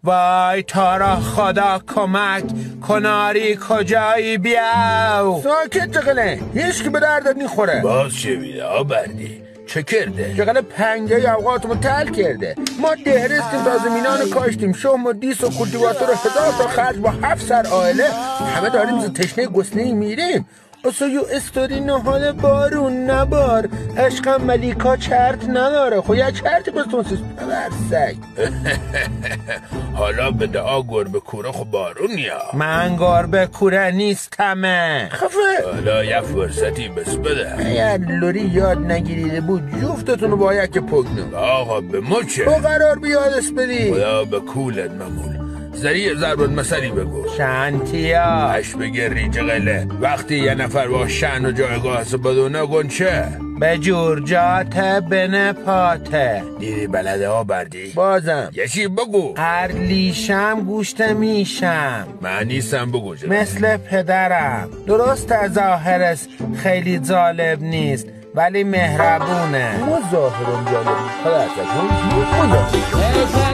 وای تو را خدا کمک کناری کجایی بیاو. ساکت چقله هیچ که به دردت نیخوره. باز چه میده آبردی؟ چه کرده؟ چقله پنجه اوقاتمو تل کرده. ما دهرستیم تا زمینان کاشتیم، شم و دیس و کلتیواتور و 1000 تا خرج با 7 سر عائله همه داریم ز تشنه گسنه‌ای میریم. اصلا یو استوری نهال بارون نبار عشقم ملیکا چرت نداره. خو یه چرتی بستون سیست برسک. حالا به دعا گربه کوره خو بارون یا من گربه کوره نیستمه. خفه حالا یه فرصتی بس بده. اگر لوری یاد نگیریده بود جفتتونو با یک پگنو. آقا به ما چه؟ تو قرار بیادش بدی. خدا به کولت ممول. ذریع ضرب المثلی بگو. شنتیا اش بگه ریجقله وقتی یه نفر با شأن و جایگاه بدونه گنچه به جورجات بنه پاته. دیدی بلده آبردی؟ بازم یه چی بگو. هر لیشم گوشت میشم. من نیستم بگو جناب. مثل پدرم. درست ظاهرش خیلی جالب نیست ولی مهربونه. ما ظاهرم جالب نیست. خدا ازت